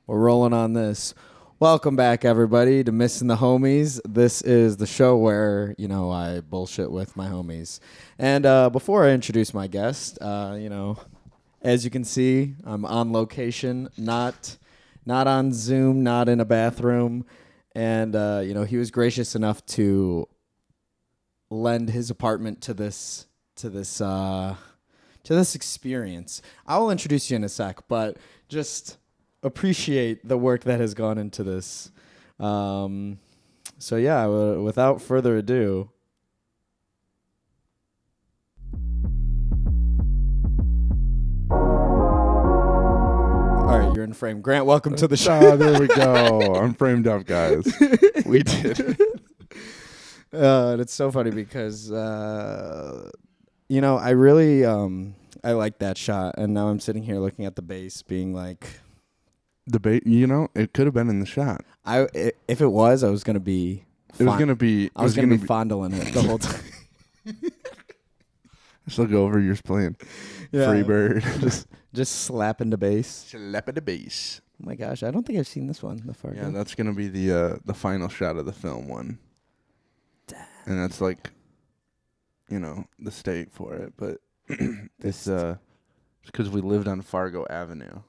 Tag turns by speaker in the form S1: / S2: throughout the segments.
S1: We're rolling on this. Welcome back, everybody, to Missing the Homies. This is the show where, I bullshit with my homies. And before I introduce my guest, as you can see, I'm on location, not on Zoom, not in a bathroom. And, he was gracious enough to lend his apartment to this experience. I will introduce you in a sec, but just appreciate the work that has gone into this. Without further ado, all right, you're in frame. Grant, welcome to the show.
S2: There we go. I'm framed up, guys. We did it.
S1: And it's so funny because I really I like that shot, and now I'm sitting here looking at the base, being like,
S2: it could have been in the shot.
S1: If it was, I was gonna be.
S2: It was gonna be.
S1: I was gonna be fondling it the whole time.
S2: Just look over. You're playing
S1: Yeah.
S2: Free Bird.
S1: Just slapping the bass.
S2: Slap at the bass.
S1: Oh my gosh, I don't think I've seen this one. The Fargo.
S2: Yeah, that's gonna be the final shot of the film one.
S1: Damn.
S2: And that's like, the state for it. But it's because we lived on Fargo Avenue.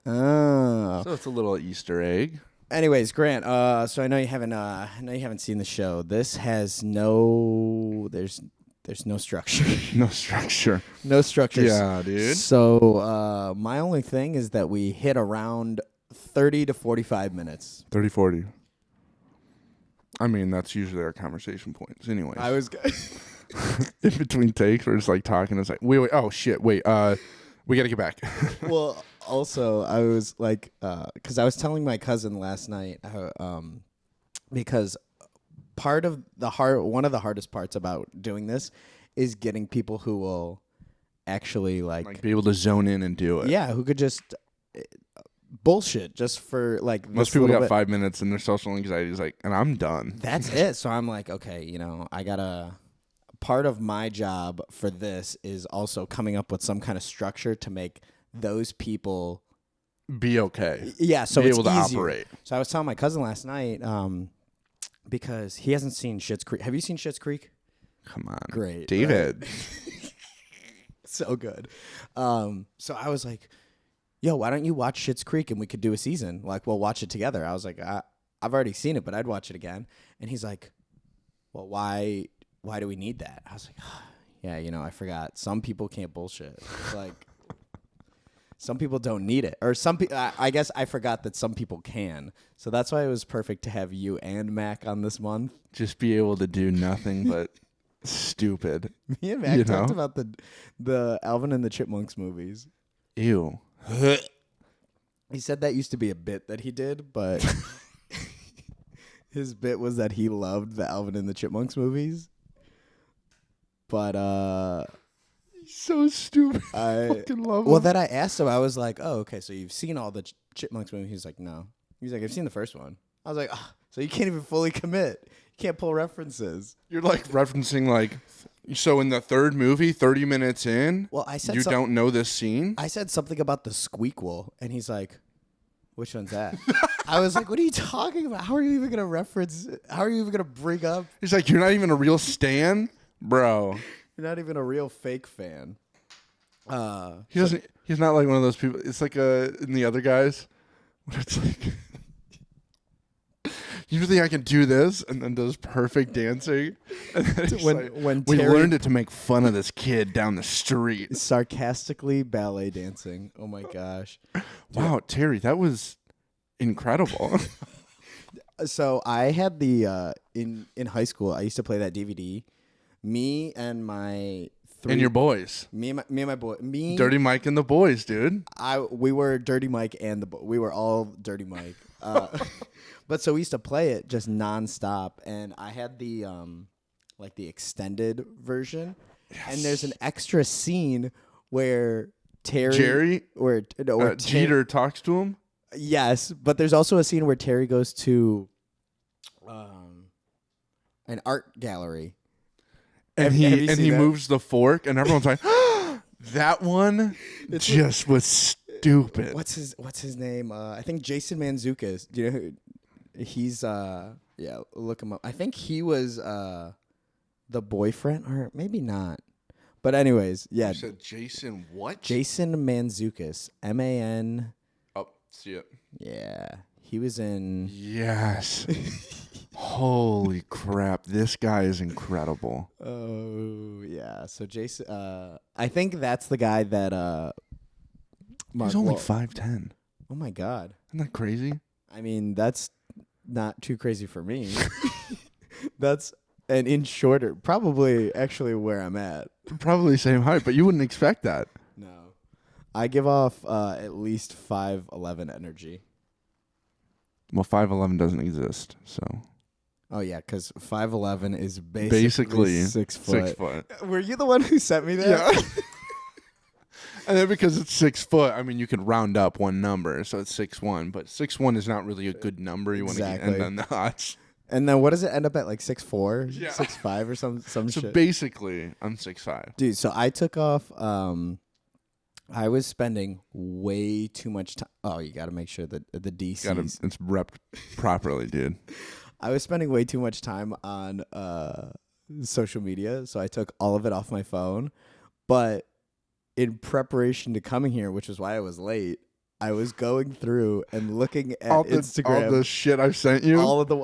S1: Oh.
S2: So it's a little Easter egg.
S1: Anyways, Grant. So I know you haven't seen the show. This has there's no structure.
S2: No structure.
S1: No structure.
S2: Yeah, dude.
S1: So my only thing is that we hit around 30 to 45 minutes.
S2: 30, 40. I mean, that's usually our conversation points. Anyways.
S1: I was.
S2: In between takes, we're just like talking. It's like, wait, oh shit, wait, we gotta get back.
S1: Well, also, I was like, because I was telling my cousin last night, because one of the hardest parts about doing this is getting people who will actually like
S2: be able to zone in and do it.
S1: Yeah, who could just bullshit just for like.
S2: Most people got 5 minutes, and their social anxiety is like, and I'm done.
S1: That's it. So I'm like, okay, I gotta. Part of my job for this is also coming up with some kind of structure to make those people
S2: be okay.
S1: Yeah, so
S2: be
S1: it's
S2: able to
S1: easier.
S2: Operate.
S1: So I was telling my cousin last night, because he hasn't seen Schitt's Creek. Have you seen Schitt's Creek?
S2: Come on,
S1: great,
S2: David.
S1: Right? So good. So I was like, "Yo, why don't you watch Schitt's Creek and we could do a season? Like, we'll watch it together." I was like, "I've already seen it, but I'd watch it again." And he's like, "Well, why do we need that?" I was like, yeah, I forgot. Some people can't bullshit. Like, some people don't need it. Or some people, I guess I forgot that some people can. So that's why it was perfect to have you and Mac on this month.
S2: Just be able to do nothing but stupid.
S1: Me and Mac talked about the Alvin and the Chipmunks movies.
S2: Ew.
S1: He said that used to be a bit that he did, but his bit was that he loved the Alvin and the Chipmunks movies. But
S2: so stupid.
S1: I
S2: fucking love
S1: well,
S2: him.
S1: then I asked him. I was like, "Oh, okay. So you've seen all the Chipmunks movies?" He's like, "No." He's like, "I've seen the first one." I was like, "So you can't even fully commit. You can't pull references."
S2: You're like referencing like, so in the third movie, 30 minutes in,
S1: Well, I said
S2: you don't know this scene.
S1: I said something about the Squeakquel, and he's like, "Which one's that?" I was like, "What are you talking about? How are you even gonna reference? How are you even gonna bring up?
S2: He's like, "You're not even a real Stan, bro."
S1: You're not even a real fake fan."
S2: He doesn't. He's not like one of those people. It's like in the other guys, where it's like, usually I can do this, and then does perfect dancing. And then it's
S1: when
S2: we
S1: Terry-
S2: learned it to make fun of this kid down the street.
S1: sarcastically ballet dancing. Oh my gosh.
S2: Wow, Terry, that was incredible.
S1: So I had the in high school. I used to play that DVD. Me and my three.
S2: And your boys,
S1: Me and my boy.
S2: Dirty Mike and the boys, dude.
S1: We were Dirty Mike and we were all Dirty Mike. But so we used to play it just nonstop, and I had the like the extended version. Yes. And there's an extra scene where Terry
S2: Jeter talks to him.
S1: Yes, but there's also a scene where Terry goes to an art gallery.
S2: And he moves the fork, and everyone's like, that one just was stupid.
S1: What's his name? I think Jason Mantzoukas. Do you know who? He's yeah, look him up. I think he was the boyfriend, or maybe not. But anyways, yeah.
S2: You said Jason what?
S1: Jason Mantzoukas. Man.
S2: Oh, see it.
S1: Yeah. He was in
S2: Yes. Holy crap. This guy is incredible.
S1: Oh, yeah. So Jason I think that's the guy that
S2: He's only 5'10".
S1: Oh my god.
S2: Isn't that crazy?
S1: I mean, that's not too crazy for me. That's an inch shorter. Probably actually where I'm at.
S2: Probably same height, but you wouldn't expect that.
S1: No. I give off at least 5'11" energy.
S2: Well, 5'11" doesn't exist, so.
S1: Oh, yeah, because 5'11" is basically 6 foot.
S2: 6 foot.
S1: Were you the one who sent me that?
S2: Yeah. And then because it's 6 foot, I mean, you can round up one number, so it's 6'1", but 6'1" is not really a good number. You want to
S1: Exactly.
S2: end on the odds.
S1: And then what does it end up at, like 6'4",
S2: Yeah.
S1: 6'5", or some
S2: So
S1: shit?
S2: basically, I'm 6'5".
S1: Dude, so I took off. I was spending way too much time. Oh, you got to make sure that the DCs.
S2: It's repped properly, dude.
S1: I was spending way too much time on social media, so I took all of it off my phone. But in preparation to coming here, which is why I was late, I was going through and looking at Instagram.
S2: All the shit I've sent you.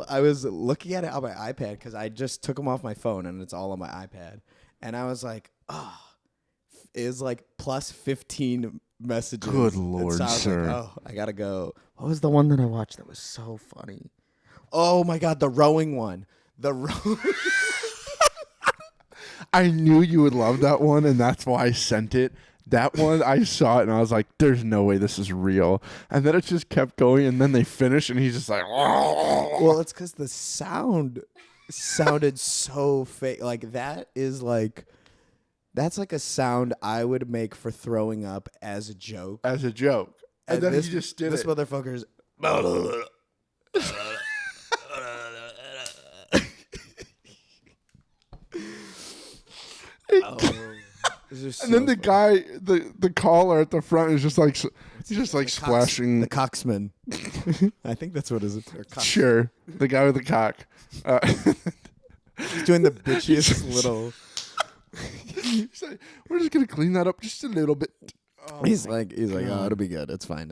S1: I was looking at it on my iPad because I just took them off my phone and it's all on my iPad. And I was like, oh, it was like plus 15 messages.
S2: Good
S1: And
S2: Lord,
S1: so I was
S2: sir.
S1: like, oh, I gotta go. What was the one that I watched that was so funny? Oh my god, the rowing one. The
S2: I knew you would love that one, and that's why I sent it. That one, I saw it, and I was like, there's no way this is real. And then it just kept going, and then they finished, and he's just like,
S1: Well, it's because the sound sounded so fake. Like, that's like a sound I would make for throwing up as a joke.
S2: as a joke. And then
S1: this,
S2: he just did
S1: this
S2: it.
S1: motherfucker's.
S2: And then the guy, the caller at the front is just like, he's just like splashing.
S1: The coxman. I think that's what it is.
S2: Sure, the guy with the cock.
S1: He's doing the bitchiest little.
S2: He's like, we're just gonna clean that up just a little bit. Oh,
S1: He's like, oh, it'll be good. It's fine.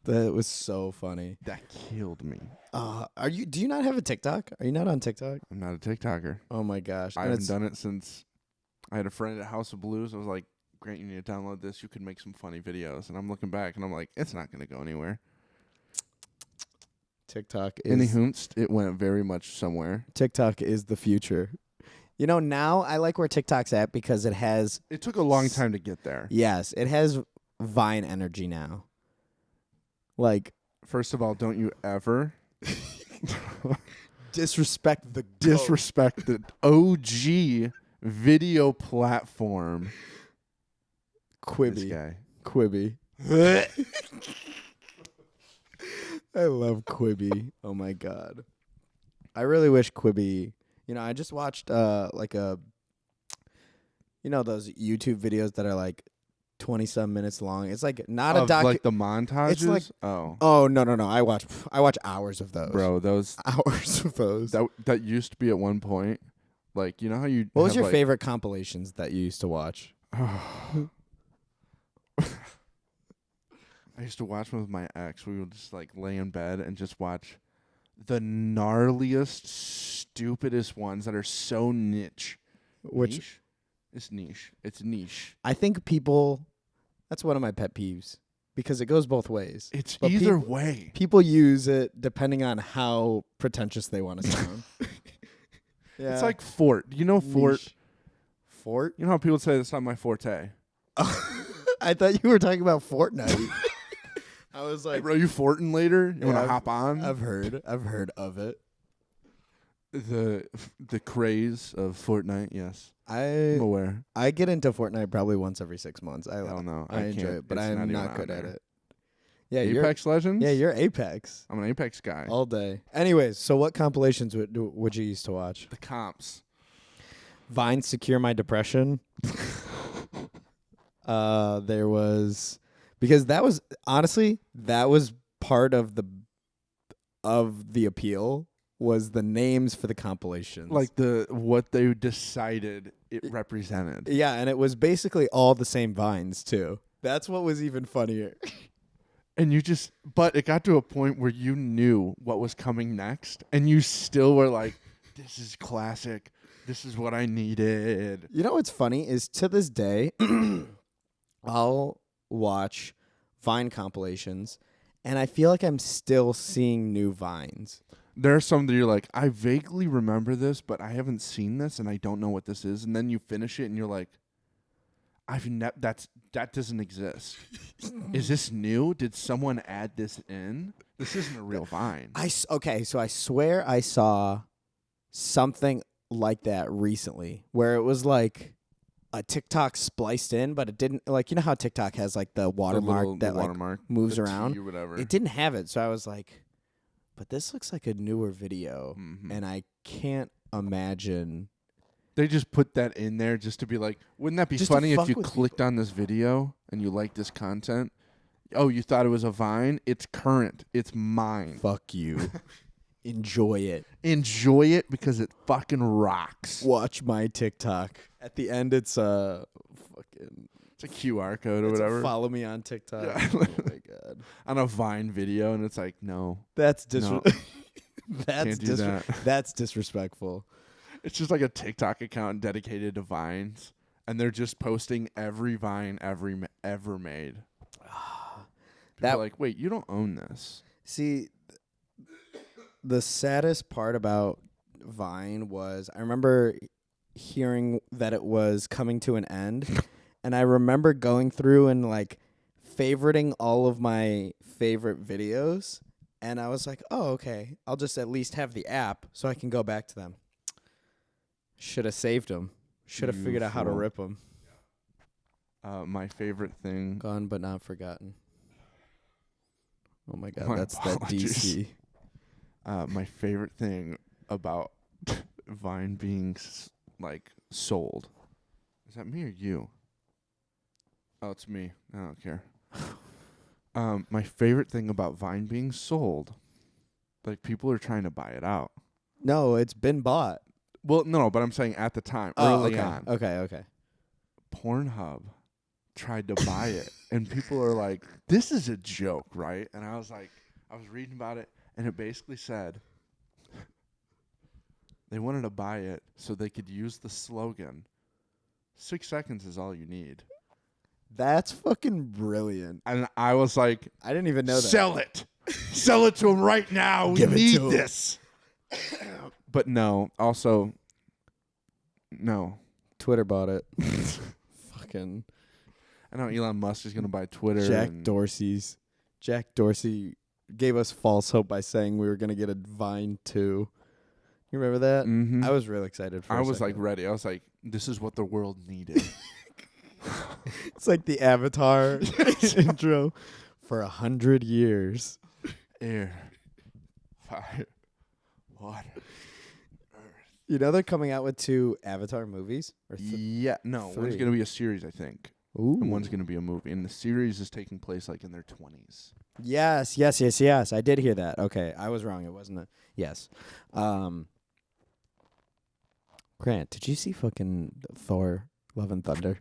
S1: That was so funny.
S2: that killed me.
S1: Do you not have a TikTok? Are you not on TikTok?
S2: I'm not a TikToker.
S1: Oh my gosh.
S2: I
S1: And
S2: haven't done it since I had a friend at House of Blues. I was like, Grant, you need to download this. You could make some funny videos. And I'm looking back and I'm like, it's not going to go anywhere.
S1: TikTok
S2: In the
S1: is
S2: hoonst, it went very much somewhere.
S1: TikTok is the future. You know, now I like where TikTok's at because it has
S2: It took a long time to get there.
S1: yes, it has Vine energy now. Like
S2: First of all, don't you ever
S1: disrespect the
S2: disrespect the OG video platform. This
S1: Quibi.
S2: guy.
S1: Quibi. I love Quibi. Oh my god. I really wish Quibi. You know, I just watched those YouTube videos that are like 20-some minutes long. It's like not a
S2: Of,
S1: doc.
S2: like the montages?
S1: It's like-
S2: oh.
S1: Oh no. I watch hours of those.
S2: Bro, those
S1: Hours of those.
S2: that used to be at one point. Like, you know how you
S1: What was
S2: have,
S1: your
S2: like,
S1: favorite compilations that you used to watch?
S2: I used to watch one with my ex. We would just like lay in bed and just watch the gnarliest, stupidest ones that are so niche.
S1: Which
S2: Niche? It's niche. It's niche.
S1: I think people. That's one of my pet peeves because it goes both ways.
S2: It's
S1: But
S2: either
S1: people-
S2: way.
S1: People use it depending on how pretentious they want to sound. Yeah.
S2: It's like Fort. Do you know Fort?
S1: Niche. Fort?
S2: You know how people say that's not my forte?
S1: I thought you were talking about Fortnite. I was
S2: Hey,
S1: like,
S2: bro, you Fortin later? You want
S1: Yeah,
S2: to hop on?
S1: I've heard of it.
S2: The craze of Fortnite, yes. I'm
S1: I
S2: aware.
S1: get into Fortnite probably once every 6 months. I
S2: Hell no.
S1: I enjoy
S2: can't.
S1: it, but
S2: It's
S1: I'm
S2: even
S1: not
S2: on
S1: good at
S2: there.
S1: it. Yeah,
S2: Apex Legends?
S1: you're Apex
S2: I'm an Apex guy.
S1: all day. Anyways, so what compilations would you used to watch?
S2: The comps.
S1: Vine Secure My Depression. There was because that was honestly that was part of the appeal was the names for the compilations.
S2: Like what they decided it represented.
S1: Yeah, and it was basically all the same vines too. That's what was even funnier.
S2: And but it got to a point where you knew what was coming next, and you still were like, this is classic. This is what I needed.
S1: You know what's funny is to this day, I'll watch Vine compilations, and I feel like I'm still seeing new Vines.
S2: There are some that you're like, I vaguely remember this, but I haven't seen this, and I don't know what this is. And then you finish it, and you're like, that doesn't exist. Is this new? Did someone add this in? This isn't a real Vine.
S1: Okay, so I swear I saw something like that recently, where it was like a TikTok spliced in, but it didn't, like, you know how TikTok has like the watermark that
S2: watermark,
S1: like moves
S2: the
S1: around?
S2: T or whatever.
S1: It didn't have it, so I was like, but this looks like a newer video,
S2: Mhm.
S1: and I can't imagine.
S2: They just put that in there just to be like, wouldn't that be
S1: Just to
S2: funny if
S1: fuck
S2: you
S1: with
S2: clicked on this video and you liked this content? Oh, you thought it was a Vine? It's current. It's mine.
S1: Fuck you. Enjoy it.
S2: Enjoy it because it fucking rocks.
S1: Watch my TikTok. At the end, it's fucking.
S2: It's a QR code or
S1: It's a
S2: whatever.
S1: follow me on TikTok.
S2: Yeah.
S1: Oh my god.
S2: On a Vine video, and it's like, no.
S1: That's
S2: No.
S1: that's
S2: Can't do that.
S1: that's disrespectful.
S2: It's just like a TikTok account dedicated to Vines, and they're just posting every Vine ever made. People are like, wait, you don't own this.
S1: See, the saddest part about Vine was I remember hearing that it was coming to an end, and I remember going through and like favoriting all of my favorite videos, and I was like, oh, okay, I'll just at least have the app so I can go back to them. Should have saved them. Should have figured out how to
S2: fool.
S1: rip them.
S2: My favorite thing.
S1: Gone but not forgotten. Oh my god,
S2: My
S1: that's
S2: apologies.
S1: that DC.
S2: My favorite thing about Vine being sold. Is that me or you? Oh, it's me. I don't care. My favorite thing about Vine being sold, like people are trying to buy it out.
S1: No, it's been bought.
S2: Well, no, but I'm saying at the time,
S1: Oh,
S2: early
S1: okay.
S2: on,
S1: Okay.
S2: Pornhub tried to buy it, and people are like, "This is a joke, right?" And I was like, I was reading about it, and it basically said they wanted to buy it so they could use the slogan, 6 seconds is all you need.
S1: That's fucking brilliant.
S2: And I was like,
S1: I didn't even know that.
S2: sell it. Sell it to them right now. We
S1: Give it
S2: need
S1: to 'em.
S2: this. But no, also, no.
S1: Twitter bought it. Fucking
S2: I know Elon Musk is going to buy Twitter.
S1: Jack
S2: and
S1: Dorsey gave us false hope by saying we were going to get a Vine 2. You remember that?
S2: Mhm.
S1: I was really excited for
S2: I
S1: a
S2: was like
S1: second.
S2: ready. I was like, this is what the world needed.
S1: It's like the Avatar intro for 100 years.
S2: Air, fire, water.
S1: You know they're coming out with 2 Avatar movies? Or
S2: Yeah, no, one's
S1: 3.
S2: going to be a series, I think.
S1: Ooh.
S2: And one's going to be a movie. And the series is taking place like in their 20s.
S1: Yes. I did hear that. Okay, I was wrong. It wasn't a yes. Grant, did you see fucking Thor: Love and Thunder?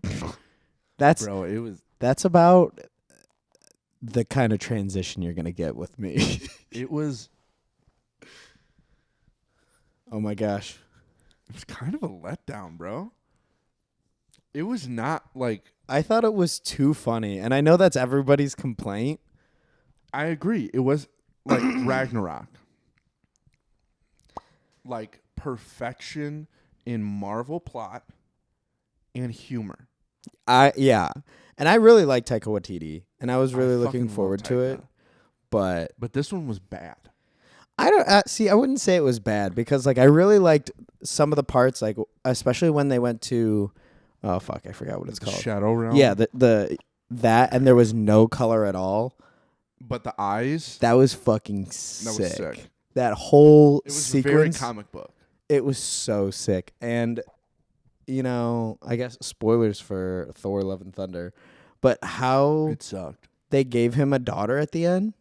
S2: Bro, it was
S1: That's about the kind of transition you're gonna get with me.
S2: it was
S1: Oh my gosh.
S2: it was kind of a letdown, bro. It was not like
S1: I thought it was too funny, and I know that's everybody's complaint.
S2: I agree. It was like Ragnarok. Like perfection in Marvel plot and humor.
S1: Yeah. And I really like Taika Waititi, and I was really
S2: I
S1: looking
S2: fucking love
S1: forward to
S2: Taika.
S1: it. But
S2: But this one was bad.
S1: I don't see. I wouldn't say it was bad because like I really liked some of the parts, like especially when they went to, oh fuck, I forgot what it's
S2: The
S1: called.
S2: Shadow Realm.
S1: Yeah, that and there was no color at all.
S2: But the eyes,
S1: That was fucking sick.
S2: that was sick.
S1: That whole
S2: It was
S1: sequence,
S2: very comic book.
S1: it was so sick. And you know, I guess spoilers for Thor: Love and Thunder, but how
S2: It sucked.
S1: they gave him a daughter at the end.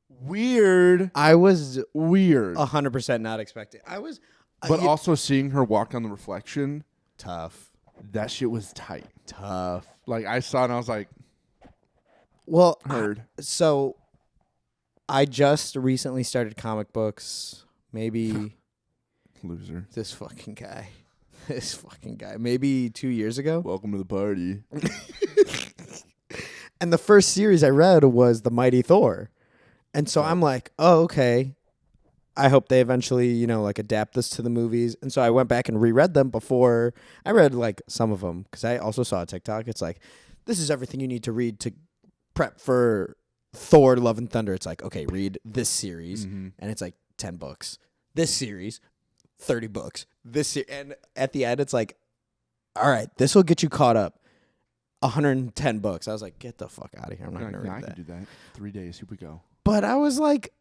S2: Weird.
S1: I was
S2: Weird.
S1: 100% not expecting.
S2: But also seeing her walk on the reflection,
S1: tough.
S2: that shit was tight.
S1: Tough.
S2: Like, I saw it and I was like,
S1: Well,
S2: heard.
S1: So I just recently started comic books. Maybe
S2: Loser.
S1: this fucking guy. This fucking guy. Maybe 2 years ago.
S2: Welcome to the party.
S1: And the first series I read was The Mighty Thor. And so I'm like, oh, okay. I hope they eventually, like adapt this to the movies. And so I went back and reread them before. I read like some of them because I also saw a TikTok. It's like, this is everything you need to read to prep for Thor Love and Thunder. It's like, okay, read this series. And it's like 10 books. This series, 30 books. And at the end, it's like, all right, this will get you caught up. 110 books. I was like, get the fuck out of here. I'm not going to read
S2: I
S1: that.
S2: can do that. 3 days. Here we go.
S1: But I was like,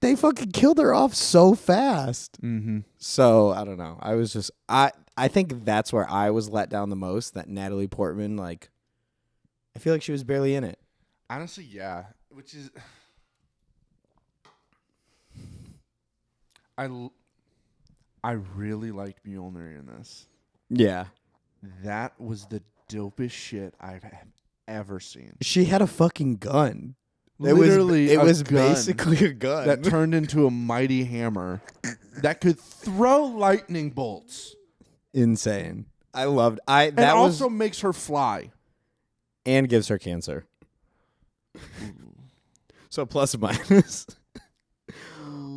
S1: they fucking killed her off so fast.
S2: Mm-hmm.
S1: So I don't know. I was just I think that's where I was let down the most. That Natalie Portman, like, I feel like she was barely in it.
S2: Honestly, yeah. Which is, I really liked Mjolnir in this.
S1: Yeah,
S2: That was the dopest shit I've ever seen.
S1: she had a fucking gun.
S2: Literally,
S1: it
S2: a
S1: was
S2: gun
S1: basically a gun
S2: that turned into a mighty hammer that could throw lightning bolts.
S1: Insane. I loved.
S2: And
S1: That
S2: also
S1: was
S2: makes her fly.
S1: and gives her cancer. So plus or minus.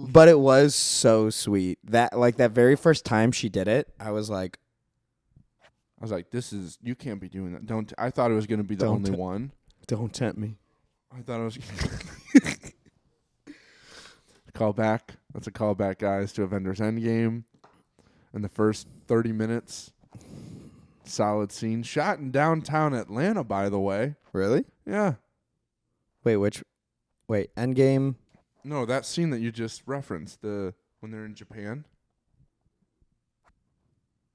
S1: But it was so sweet. That very first time she did it, I was like,
S2: You can't be doing that. I thought it was going to be the only one.
S1: don't tempt me.
S2: I thought it was. Callback. That's a callback, guys, to Avengers Endgame. In the first 30 minutes, solid scene. Shot in downtown Atlanta, by the way.
S1: Really?
S2: Yeah.
S1: Wait, Endgame.
S2: No, that scene that you just referenced, when they're in Japan.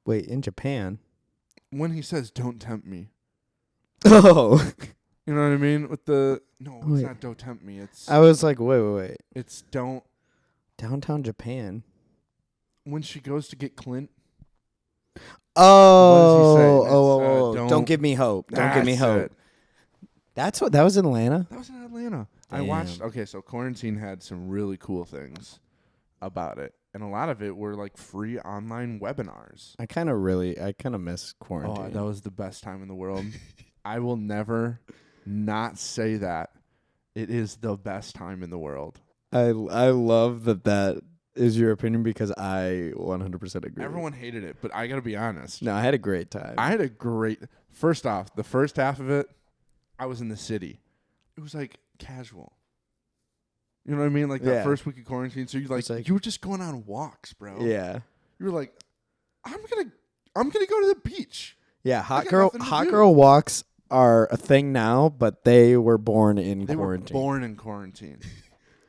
S1: Wait, in Japan.
S2: When he says, "Don't tempt me."
S1: Oh.
S2: You know what I mean? It's
S1: Wait.
S2: not "Don't tempt me." It's
S1: I was like, wait.
S2: it's don't.
S1: Downtown Japan.
S2: When she goes to get Clint.
S1: Oh.
S2: What does he say?
S1: Don't give me hope. Don't give me
S2: That's
S1: hope.
S2: it.
S1: That was in Atlanta?
S2: That was in Atlanta. I
S1: Damn.
S2: watched. Okay, so Quarantine had some really cool things about it, and a lot of it were like free online webinars.
S1: I kind of miss quarantine.
S2: Oh, that was the best time in the world. I will never not say that. It is the best time in the world.
S1: I love that is your opinion because I 100% agree.
S2: Everyone hated it, but I got to be honest.
S1: No, I had a great time.
S2: I had a great. First off, the first half of it, I was in the city. It was like casual. You know what I mean? Like that
S1: Yeah.
S2: first week of quarantine. So you you were just going on walks, bro.
S1: Yeah.
S2: You were like, I'm gonna go to the beach.
S1: Yeah,
S2: I got nothing to do.
S1: girl walks are a thing now, but they were born in
S2: They
S1: quarantine.
S2: were born in quarantine.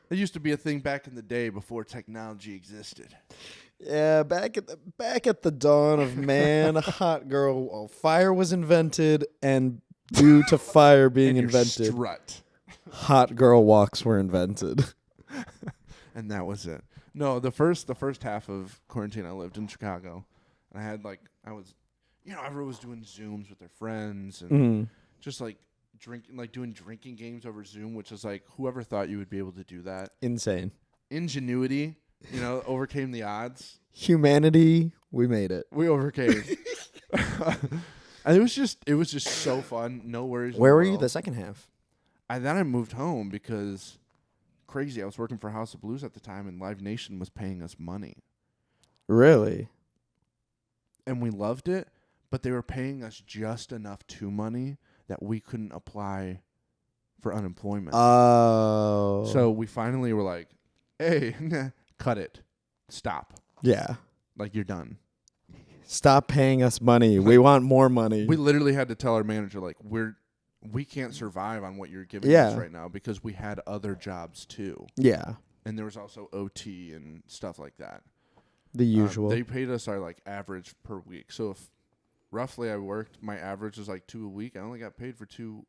S2: It used to be a thing back in the day before technology existed.
S1: Yeah, back at the dawn of man, fire was invented, and due to fire being
S2: And your
S1: invented,
S2: strut.
S1: hot girl walks were invented.
S2: And that was it. No, the first half of quarantine, I lived in Chicago, and everyone was doing Zooms with their friends and just like doing drinking games over Zoom, which is like whoever thought you would be able to do that.
S1: Insane.
S2: Ingenuity, overcame the odds.
S1: Humanity, we made it.
S2: We overcame. And it was just so fun. No worries.
S1: Where were you the second half?
S2: Then I moved home because crazy. I was working for House of Blues at the time, and Live Nation was paying us money.
S1: Really?
S2: And we loved it, but they were paying us just enough money that we couldn't apply for unemployment.
S1: Oh.
S2: So we finally were like, hey, cut it. Stop.
S1: Yeah.
S2: Like, you're done.
S1: Stop paying us money. We want more money.
S2: We literally had to tell our manager, like, we can't survive on what you're giving us right now because we had other jobs too.
S1: Yeah.
S2: And there was also OT and stuff like that.
S1: The usual.
S2: They paid us our average per week. So if roughly I worked, my average was 2 a week. I only got paid for 2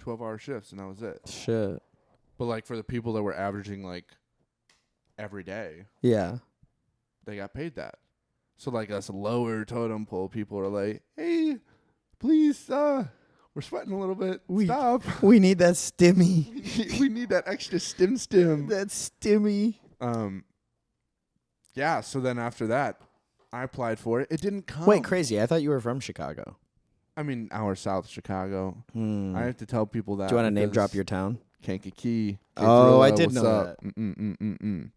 S2: 12-hour shifts, and that was it.
S1: Shit.
S2: But like for the people that were averaging like every day,
S1: Yeah.
S2: they got paid that. So like us lower totem pole people are like, hey, please, we're sweating a little bit. Stop.
S1: We need that stimmy.
S2: We need that extra stim.
S1: That stimmy.
S2: Yeah, so then after that, I applied for it. It didn't come.
S1: Wait, crazy. I thought you were from Chicago.
S2: I mean, our South Chicago.
S1: Hmm.
S2: I have to tell people that.
S1: Do you want to name drop your town?
S2: Kankakee.
S1: Oh, I did
S2: what's
S1: know
S2: up?
S1: that.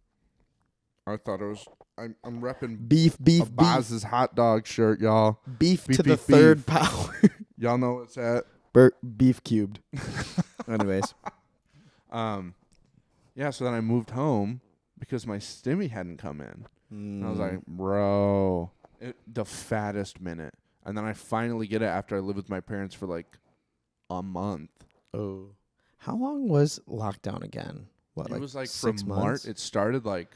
S2: I thought it was. I'm repping
S1: Beef.
S2: Boz's hot dog shirt, y'all.
S1: Beef
S2: Beef,
S1: to the
S2: beef,
S1: third
S2: beef.
S1: power.
S2: Y'all know what's at.
S1: Beef cubed. Anyways.
S2: Yeah, so then I moved home because my stimmy hadn't come in. And I was like, bro, the fattest minute. And then I finally get it after I lived with my parents for like a month.
S1: Oh. How long was lockdown again? What,
S2: It was like
S1: 6
S2: from
S1: months?
S2: March. It started like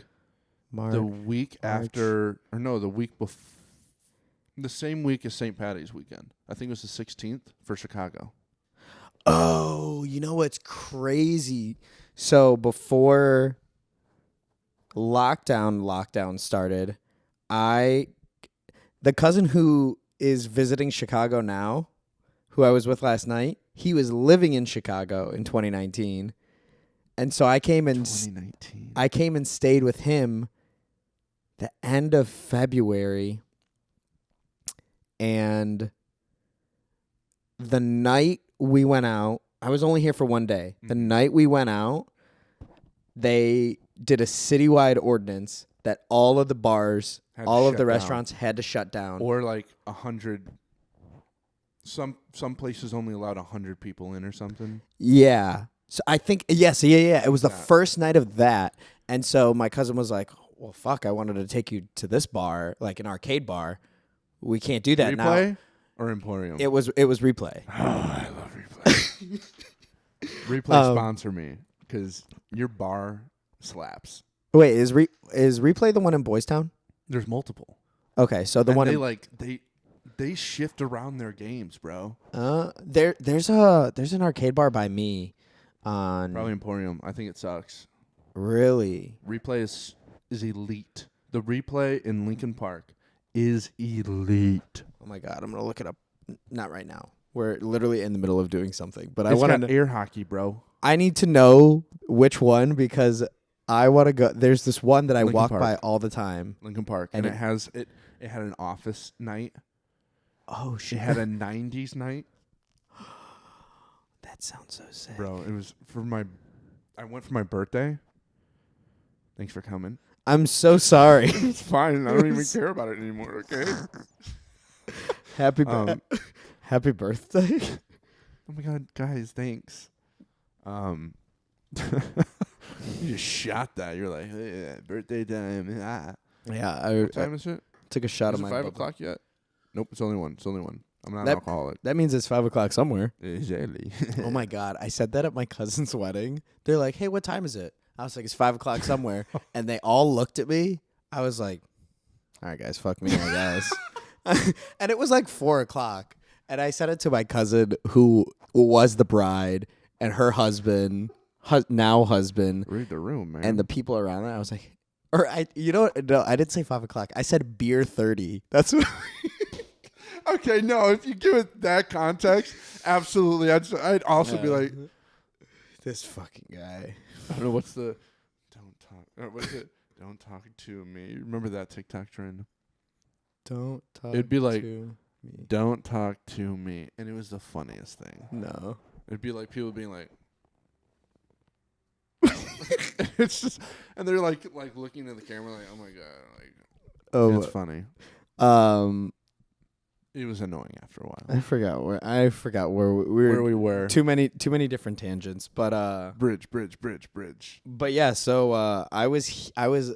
S1: March.
S2: the week after, or no, the week before. The same week as St. Patty's weekend. I think it was the 16th for Chicago.
S1: Oh, you know what's crazy? So before lockdown started, the cousin who is visiting Chicago now, who I was with last night, he was living in Chicago in 2019. And so I came and
S2: 2019.
S1: Stayed with him the end of February. And the night we went out, I was only here for one day. The night we went out, they did a citywide ordinance that all of the bars, all of the restaurants had to shut down.
S2: Or like 100. Some places only allowed 100 people in or something.
S1: Yeah. So I think, yes, yeah. It was the first night of that. And so my cousin was like, well, fuck, I wanted to take you to this bar, like an arcade bar. We can't do that now.
S2: Replay or Emporium?
S1: It was Replay.
S2: Oh, I love Replay. Replay sponsor me because your bar slaps.
S1: Wait, is Replay the one in Boys Town?
S2: There's multiple.
S1: Okay, so the one
S2: they shift around their games, bro.
S1: there's an arcade bar by me on
S2: Probably Emporium. I think it sucks.
S1: Really?
S2: Replay is elite. The Replay in Lincoln Park is elite.
S1: Oh my god, I'm gonna look it up. Not right now. We're literally in the middle of doing something, but I
S2: It's
S1: want
S2: got
S1: to.
S2: air hockey, bro.
S1: I need to know which one because I want to go. There's this one that I
S2: Lincoln
S1: walk
S2: Park.
S1: by all the time.
S2: Lincoln Park, and it had an office night.
S1: Oh
S2: It
S1: shit!
S2: had a '90s night,
S1: That sounds so sick,
S2: bro. It was I went for my birthday. Thanks for coming.
S1: I'm so sorry.
S2: It's fine. I don't even care about it anymore. Okay.
S1: Happy birthday.
S2: Oh my god, guys, thanks. You just shot that. You're like, hey, birthday time. Ah.
S1: Yeah,
S2: What time is it?
S1: took a shot
S2: Is
S1: of
S2: it
S1: my
S2: 5
S1: bubble.
S2: o'clock yet? Nope, it's only one. I'm not an
S1: That-
S2: alcoholic.
S1: That means it's 5 o'clock somewhere.
S2: Exactly.
S1: Oh my god, I said that at my cousin's wedding. They're like, "Hey, what time is it?" I was like, "It's 5 o'clock somewhere," and they all looked at me. I was like, "All right, guys, fuck me, I guess." And it was like 4 o'clock, and I said it to my cousin who was the bride and her husband, now husband,
S2: Read the room, man.
S1: and the people around her. I was like, no, I didn't say 5 o'clock. I said beer 30. That's what.
S2: Okay, no, if you give it that context, absolutely. I'd also be like,
S1: This fucking guy.
S2: I don't know what's the don't talk. What's it? Don't talk to me. Remember that TikTok trend?
S1: Don't talk.
S2: It'd be like,
S1: to me.
S2: Don't talk to me, and it was the funniest thing.
S1: No.
S2: It'd be like people being like, it's just, and they're like looking at the camera like, oh my god, like,
S1: Oh,
S2: it's funny. It was annoying after a while.
S1: I forgot where we
S2: were.
S1: Too many different tangents, but
S2: Bridge.
S1: But yeah, so I was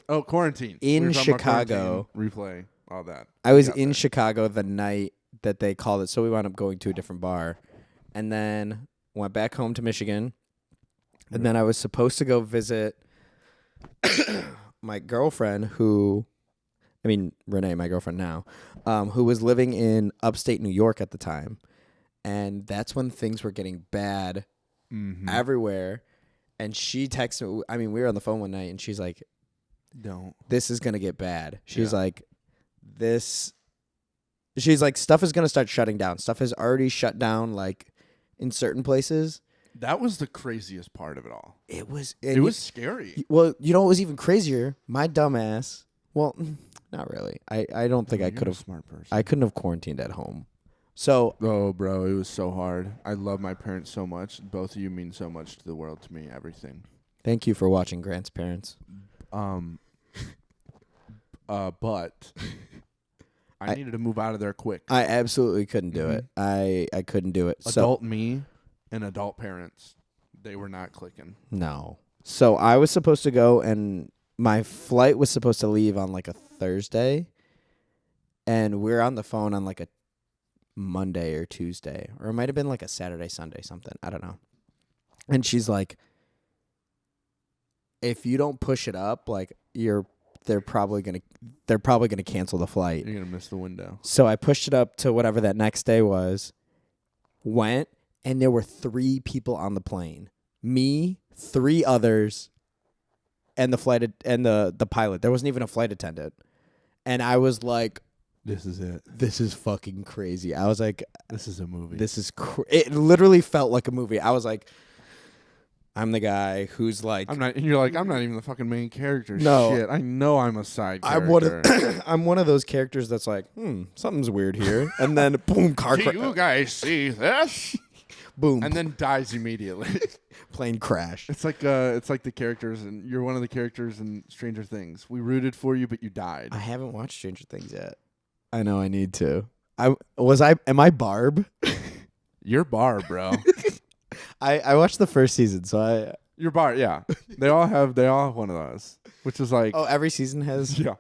S2: Oh, quarantine.
S1: in
S2: We were talking about
S1: Chicago.
S2: quarantine, Replay, all that.
S1: I was
S2: got
S1: in
S2: there.
S1: Chicago the night that they called it, so we wound up going to a different bar, and then went back home to Michigan, and then I was supposed to go visit my girlfriend Renee, my girlfriend now, who was living in upstate New York at the time. And that's when things were getting bad everywhere. And she texted me. I mean, we were on the phone one night, and she's like,
S2: Don't.
S1: this is going to get bad. She's like, she's like, stuff is going to start shutting down. Stuff has already shut down, like, in certain places.
S2: That was the craziest part of it all.
S1: It was
S2: scary.
S1: Well, you know what was even crazier? My dumbass. Well, not really. I don't think I could have.
S2: Smart person.
S1: I couldn't have quarantined at home. So.
S2: Oh, bro, it was so hard. I love my parents so much. Both of you mean so much to the world, to me. Everything.
S1: Thank you for watching Grant's Parents.
S2: But I needed to move out of there quick.
S1: I absolutely couldn't do it. I couldn't do it.
S2: Adult me and adult parents, they were not clicking.
S1: No. So I was supposed to go, and my flight was supposed to leave on like a Thursday, and we're on the phone on like a Monday or Tuesday, or it might have been like a Saturday, Sunday, something. I don't know. And she's like, if you don't push it up, like they're probably gonna cancel the flight.
S2: You're gonna miss the window.
S1: So I pushed it up to whatever that next day was. Went, and there were 3 people on the plane. Me, 3 others, and the pilot. There wasn't even a flight attendant. And I was like,
S2: this is it.
S1: This is fucking crazy. I was like,
S2: this is a movie.
S1: This is it literally felt like a movie. I was like, I'm the guy who's like,
S2: I'm not, and you're like, I'm not even the fucking main character.
S1: No.
S2: Shit, I know I'm a side character.
S1: I'm one of those characters that's like, something's weird here, and then boom, car
S2: crash. Do you guys see this?
S1: Boom,
S2: and then dies immediately.
S1: Plane crash.
S2: It's like the characters, and you're one of the characters in Stranger Things. We rooted for you, but you died.
S1: I haven't watched Stranger Things yet. I know I need to. Am I Barb?
S2: You're Barb, bro.
S1: I watched the first season, so
S2: You're Barb, yeah. They all have one of those, which is like,
S1: oh, every season has.
S2: Yeah.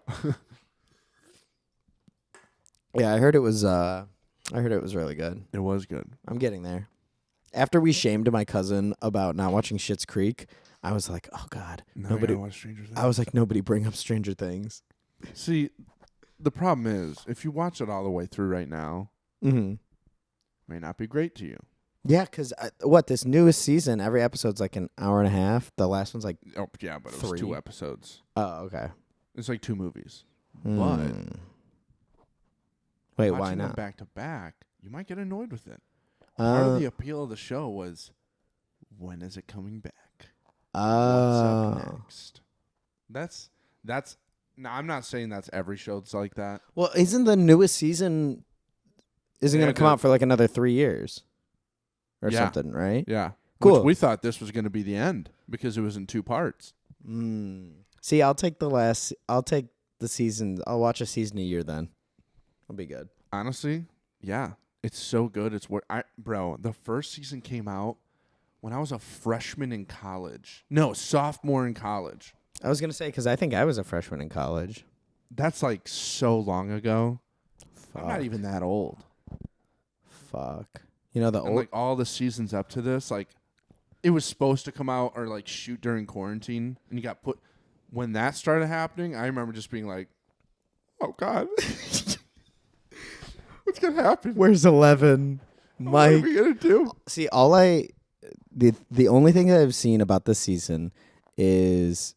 S1: Yeah, I heard it was really good.
S2: It was good.
S1: I'm getting there. After we shamed my cousin about not watching Schitt's Creek, I was like, oh God, nobody
S2: watch Stranger Things.
S1: I was like, nobody bring up Stranger Things.
S2: See, the problem is, if you watch it all the way through right now,
S1: may
S2: not be great to you.
S1: Yeah, because this newest season, every episode's like an hour and a half. The last one's like,
S2: oh yeah, but
S1: 3.
S2: It was 2 episodes.
S1: Oh, okay.
S2: It's like 2 movies. But
S1: wait, why not?
S2: Them back to back, you might get annoyed with it. Part of the appeal of the show was, when is it coming back? What's up next? That's. Now, I'm not saying that's every show that's like that.
S1: Well, isn't the newest season going to come out for like another 3 years or something, right?
S2: Yeah.
S1: Cool.
S2: Which we thought this was going to be the end because it was in 2 parts.
S1: See, I'll take the season. I'll watch a season a year then. I'll be good.
S2: Honestly, yeah. It's so good. Bro, the first season came out when I was a freshman in college. No, sophomore in college.
S1: I was going to say, because I think I was a freshman in college.
S2: That's like so long ago.
S1: Fuck.
S2: I'm not even that old.
S1: Fuck. You know,
S2: like all the seasons up to this, like it was supposed to come out or like shoot during quarantine, and you got put. When that started happening, I remember just being like, "Oh God, what's gonna happen?
S1: Where's 11? Mike,
S2: what are we gonna do?"
S1: See, the only thing that I've seen about this season is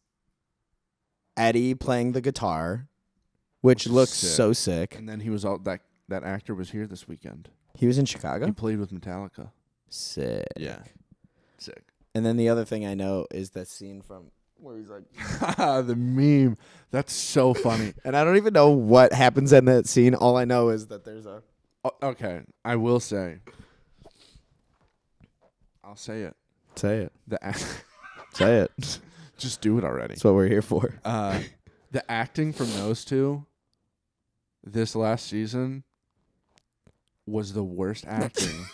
S1: Eddie playing the guitar, which looks so sick.
S2: And then he was that actor was here this weekend.
S1: He was in Chicago?
S2: He played with Metallica.
S1: Sick.
S2: Yeah. Sick.
S1: And then the other thing I know is that scene from where he's like...
S2: the meme. That's so funny.
S1: And I don't even know what happens in that scene. All I know is that there's a...
S2: Okay. I will say. I'll say it.
S1: Say it.
S2: Say it. Just do it already.
S1: That's what we're here for.
S2: The acting from those two this last season was the worst acting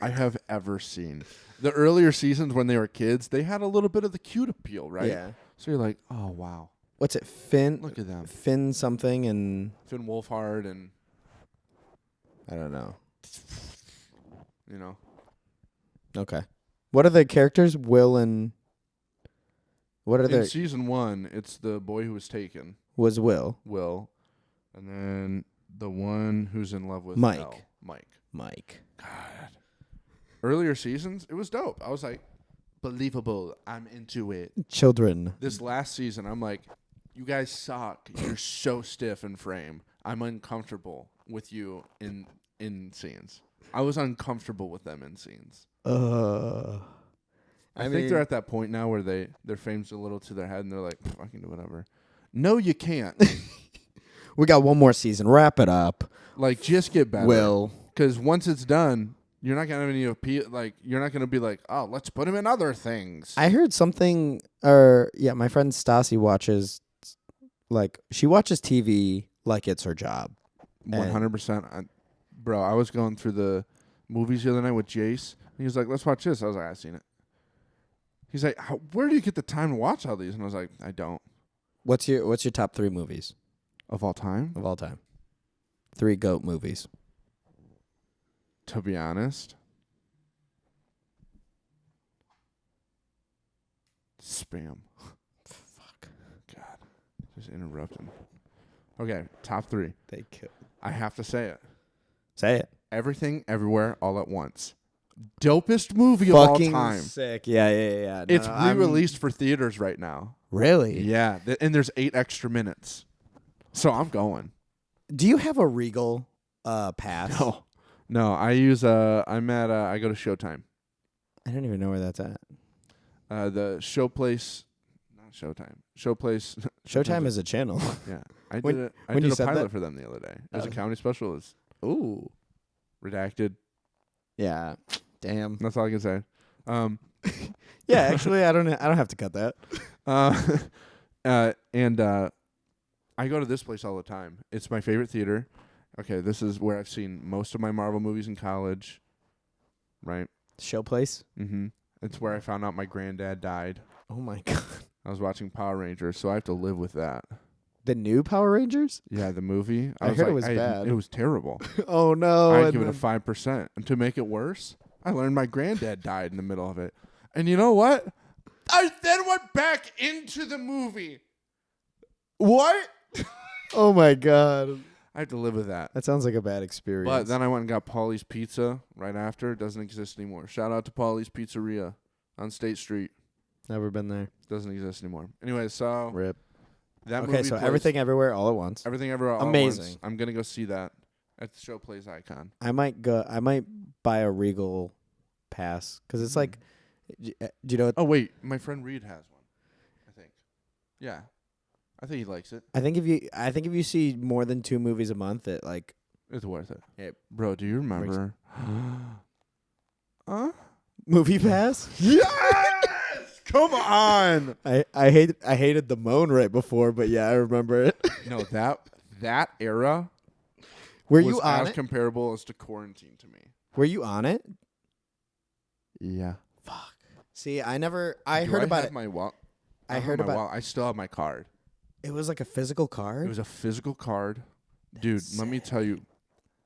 S2: I have ever seen. The earlier seasons when they were kids, they had a little bit of the cute appeal, right?
S1: Yeah.
S2: So you're like, oh, wow.
S1: What's it? Finn?
S2: Look at them.
S1: Finn something and...
S2: Finn Wolfhard and...
S1: I don't know.
S2: You know.
S1: Okay. What are the characters? Will and... What are
S2: In
S1: their...
S2: season 1, it's the boy who was taken.
S1: Was Will.
S2: Will. And then the one who's in love with
S1: Mike.
S2: Elle. Mike.
S1: Mike.
S2: God. earlier seasons, it was dope. I was like, believable. I'm into it.
S1: Children.
S2: This last season, I'm like, you guys suck. You're so stiff in frame. I'm uncomfortable with you in scenes. I was uncomfortable with them in scenes. I think they're at that point now where their fame's a little to their head and they're like, I can do whatever. No, you can't.
S1: We got one more season. Wrap it up.
S2: Like, just get better.
S1: Will.
S2: Because once it's done, you're not gonna have any appeal. Like, you're not gonna be like, oh, let's put him in other things.
S1: I heard something, my friend Stassi watches, she watches TV like it's her job.
S2: 100%. Bro, I was going through the movies the other night with Jace. And he was like, let's watch this. I was like, I've seen it. He's like, where do you get the time to watch all these? And I was like, I don't.
S1: What's your top 3 movies
S2: Of all time?
S1: of all time? 3 GOAT movies.
S2: To be honest. Spam.
S1: Fuck.
S2: God. Just interrupting. Okay, top 3.
S1: They kill.
S2: I have to say it.
S1: Say it.
S2: Everything, Everywhere, All at Once. Dopest movie
S1: Fucking
S2: of all time.
S1: sick. Yeah.
S2: It's re-released for theaters right now.
S1: Really?
S2: Yeah, and there's 8 extra minutes. So I'm going.
S1: Do you have a Regal pass?
S2: No, I use I go to Showtime.
S1: I don't even know where that's at.
S2: The Showplace, not Showtime. Showplace.
S1: Showtime is a channel.
S2: Yeah, I
S1: When-
S2: did it. I
S1: when
S2: did
S1: you
S2: a
S1: said
S2: pilot
S1: that-
S2: for them the other day. It was a
S1: Oh.
S2: comedy special. It was
S1: Ooh.
S2: redacted.
S1: Yeah. Damn.
S2: That's all I can say.
S1: Yeah, actually, I don't have to cut that.
S2: And I go to this place all the time. It's my favorite theater. Okay, this is where I've seen most of my Marvel movies in college. Right?
S1: Showplace.
S2: Mm-hmm. It's where I found out my granddad died.
S1: Oh my god.
S2: I was watching Power Rangers, so I have to live with that.
S1: The new Power Rangers?
S2: Yeah, the movie.
S1: I heard it was bad.
S2: It was terrible.
S1: Oh no.
S2: I'd give it a 5%. And to make it worse, I learned my granddad died in the middle of it. And you know what? I then went back into the movie. What?
S1: Oh my god.
S2: I have to live with that.
S1: That sounds like a bad experience.
S2: But then I went and got Paulie's Pizza right after. It doesn't exist anymore. Shout out to Paulie's Pizzeria on State Street.
S1: Never been there.
S2: Doesn't exist anymore. Anyway, so
S1: Rip.
S2: that
S1: Okay,
S2: movie
S1: so
S2: plays-
S1: Everything Everywhere All at Once.
S2: Everything Everywhere All at
S1: Amazing.
S2: Once. I'm going to go see that at the Showplace Icon.
S1: I might buy a Regal pass because it's like, do you know?
S2: Oh, wait. My friend Reed has one, I think. Yeah. I think he likes it.
S1: I think if you see more than 2 movies a month, it like
S2: It's worth it.
S1: It
S2: Bro, do you remember?
S1: Movie Pass.
S2: Yes! Come on!
S1: I hated the moan right before, but yeah, I remember it.
S2: No, that era
S1: Were
S2: was
S1: you on
S2: as
S1: it?
S2: comparable as to Quarantine to me.
S1: Were you on it?
S2: Yeah.
S1: Fuck. See, I heard about it. I heard about
S2: I still have my card.
S1: it was like a physical
S2: It
S1: card.
S2: was a physical card. Dude, let me tell you,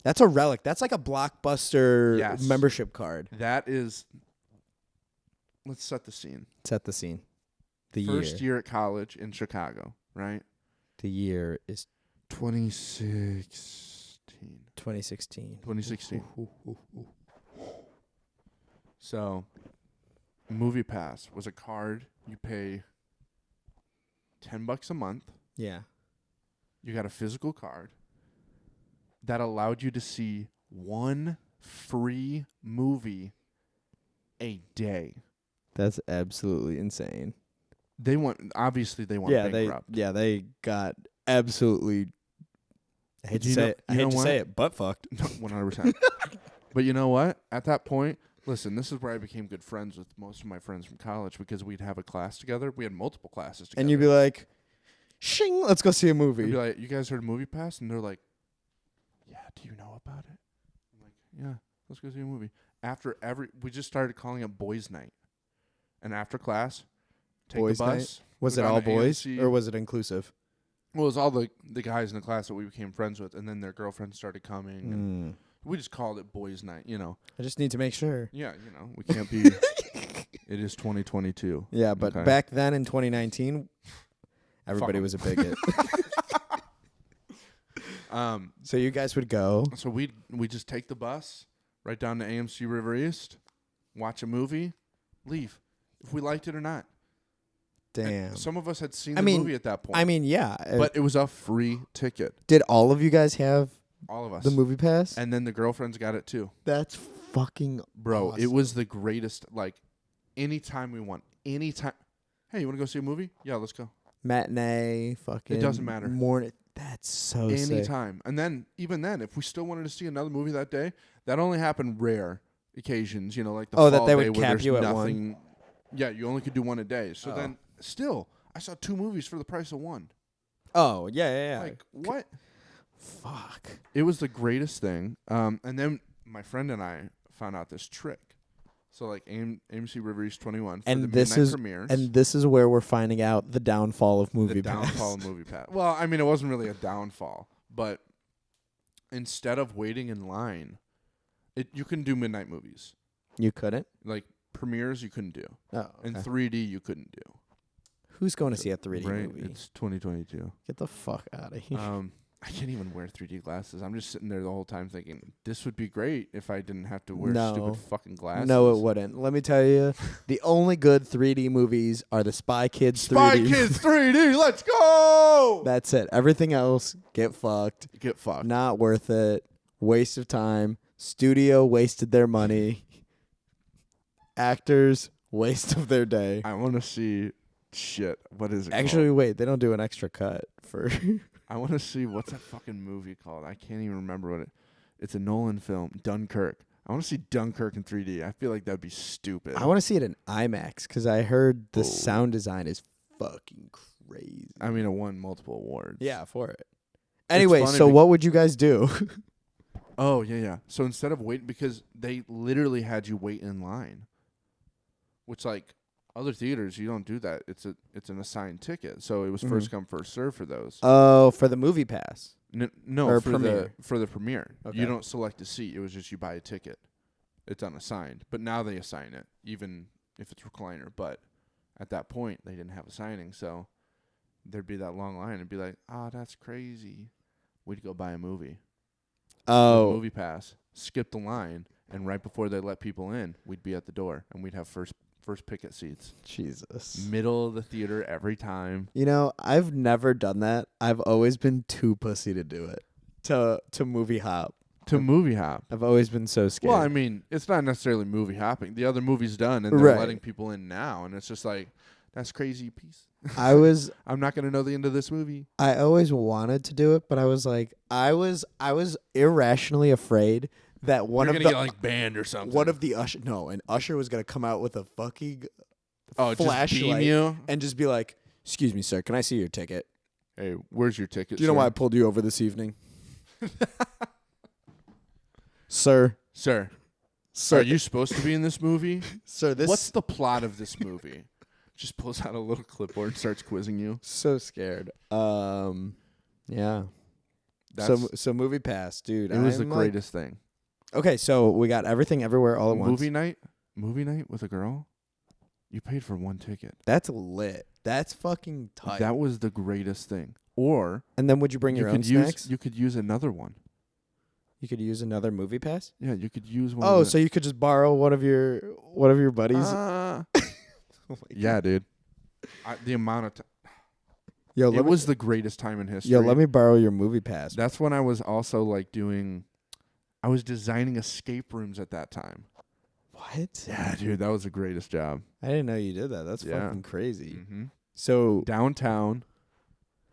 S1: That's a relic. That's like a Blockbuster
S2: Yes.
S1: membership card.
S2: that is. Let's set the scene.
S1: Set the scene. The
S2: First year at college in Chicago, right?
S1: The year is
S2: 2016.
S1: 2016.
S2: 2016. So, Movie Pass was a card you pay $10 a month.
S1: Yeah.
S2: You got a physical card that allowed you to see one free movie a day.
S1: That's absolutely insane.
S2: They went bankrupt.
S1: They got absolutely. I hate to
S2: You
S1: say
S2: know-
S1: it. I
S2: you
S1: hate
S2: know
S1: to
S2: what?
S1: say it, butt fucked.
S2: 100%. But you know what? At that point, listen, this is where I became good friends with most of my friends from college because we'd have a class together. We had multiple classes together.
S1: And you'd be like, "Shing, let's go see a
S2: I'd
S1: movie."
S2: be like, you guys heard of Movie Pass? And they're like, yeah, do you know about it? I'm like, yeah, let's go see a movie. We just started calling it Boys Night. And after class, take
S1: Boys
S2: the
S1: night?
S2: bus.
S1: Was
S2: go
S1: it
S2: down
S1: all
S2: to
S1: boys
S2: AMC.
S1: or was it inclusive?
S2: Well, it was all the guys in the class that we became friends with, and then their girlfriends started coming. And we just called it Boys Night, you know.
S1: I just need to make sure.
S2: Yeah, you know, we can't be. It is 2022.
S1: Yeah, but
S2: Okay.
S1: back then in 2019, everybody
S2: 'em.
S1: was a bigot. So you guys would go.
S2: So we just take the bus right down to AMC River East, watch a movie, leave, if we liked it or not.
S1: Damn.
S2: Some of us had seen
S1: I
S2: the
S1: mean-
S2: movie at that point.
S1: I mean, yeah.
S2: but it was a free ticket.
S1: Did all of you guys have
S2: All of us.
S1: the movie pass?
S2: And then the girlfriends got it too.
S1: That's fucking
S2: Bro, it
S1: awesome.
S2: was the greatest. Like, anytime we want, anytime. Hey, you want to go see a movie? Yeah, let's go.
S1: matinee, fucking.
S2: It doesn't matter.
S1: Morning. That's so sick.
S2: Anytime. And then, even then, if we still wanted to see another movie that day, that only happened rare occasions, like the
S1: Oh,
S2: fall
S1: that they would
S2: day where
S1: cap
S2: there's
S1: you at
S2: nothing. Yeah, you only could do one a day. So
S1: Oh.
S2: then, still, I saw 2 movies for the price of one.
S1: Oh, yeah.
S2: Like, what?
S1: Fuck.
S2: It was the greatest thing. And then my friend and I found out this trick. So, like, AMC River East 21 for
S1: And
S2: the
S1: this
S2: midnight
S1: is
S2: premieres.
S1: and this is where we're finding out the downfall of movie
S2: the downfall
S1: pass.
S2: of Movie Pass. Well, I mean, it wasn't really a downfall, but instead of waiting in line, you can do midnight movies.
S1: You couldn't?
S2: Like, premieres, you couldn't do.
S1: Oh.
S2: And
S1: Okay.
S2: 3D, you couldn't do.
S1: Who's going to see a 3D
S2: right?
S1: movie?
S2: It's 2022.
S1: Get the fuck out of here.
S2: I can't even wear 3D glasses. I'm just sitting there the whole time thinking, this would be great if I didn't have to wear
S1: No.
S2: stupid fucking glasses.
S1: No, it wouldn't. Let me tell you, the only good 3D movies are the Spy Kids 3D.
S2: Spy Kids 3D, let's go!
S1: That's it. Everything else, get fucked.
S2: Get fucked.
S1: Not worth it. Waste of time. Studio wasted their money. Actors, waste of their day.
S2: I want to see shit. What is it
S1: Actually,
S2: called?
S1: wait, they don't do an extra cut for.
S2: I want to see what's that fucking movie called. I can't even remember what it's a Nolan film, Dunkirk. I want to see Dunkirk in 3D. I feel like that'd be stupid.
S1: I want to see it in IMAX because I heard the
S2: Oh.
S1: sound design is fucking crazy.
S2: I mean, it won multiple awards.
S1: Yeah, for it. Anyway,
S2: funny
S1: so
S2: bec-
S1: what would you guys do?
S2: Oh, yeah. So instead of waiting, because they literally had you wait in line, which, like, other theaters, you don't do that. It's an assigned ticket. So it was first come, first serve for those.
S1: Oh, for the movie pass.
S2: No,
S1: or
S2: for
S1: premiere.
S2: the premiere.
S1: Okay.
S2: You don't select a seat. It was just you buy a ticket. It's unassigned. But now they assign it, even if it's recliner. But at that point, they didn't have a signing, so there'd be that long line and be like, that's crazy. We'd go buy a movie.
S1: Oh,
S2: Movie pass, skip the line, and right before they let people in, we'd be at the door and we'd have first picket seats.
S1: Jesus.
S2: Middle of the theater every time.
S1: You know, I've never done that. I've always been too pussy to do it. To movie hop.
S2: To movie hop.
S1: I've always been so scared.
S2: Well, I mean, it's not necessarily movie hopping. The other movie's done, and they're
S1: Right.
S2: letting people in now, and it's just like, that's crazy piece.
S1: I
S2: I'm not gonna know the end of this movie.
S1: always wanted to do it, but I was like, I was irrationally afraid that one
S2: You're
S1: of
S2: gonna
S1: the
S2: get like banned or something.
S1: one of the an usher was gonna come out with a fucking
S2: just beam
S1: flashlight
S2: you.
S1: and just be like, "Excuse me, sir, can I see your ticket?
S2: Hey, where's your ticket?
S1: Do you know why I pulled you over this evening, sir?
S2: Sir,
S1: Sir,
S2: are you supposed to be in this movie?
S1: sir, this
S2: What's the plot of this movie? Just pulls out a little clipboard and starts quizzing you.
S1: so scared. Yeah.
S2: That's,
S1: So movie pass, dude.
S2: it was the
S1: I'm like-
S2: greatest thing.
S1: Okay, so we got everything everywhere all at once.
S2: Movie night with a girl. You paid for one ticket.
S1: That's lit. That's fucking tight.
S2: That was the greatest thing. Or
S1: And then would you bring
S2: you
S1: your own
S2: could
S1: snacks?
S2: you could use another one.
S1: You could use another movie pass.
S2: Yeah, you could use one.
S1: Oh,
S2: of
S1: so you could just borrow one of your buddies.
S2: Oh my yeah, dude. The amount of time.
S1: Yo,
S2: It was the greatest time in history.
S1: Yo, let me borrow your movie pass.
S2: That's when I was also like I was designing escape rooms at that time.
S1: What?
S2: Yeah, dude, that was the greatest job.
S1: I didn't know you did that. That's
S2: Yeah.
S1: fucking crazy.
S2: Mm-hmm.
S1: So
S2: Downtown,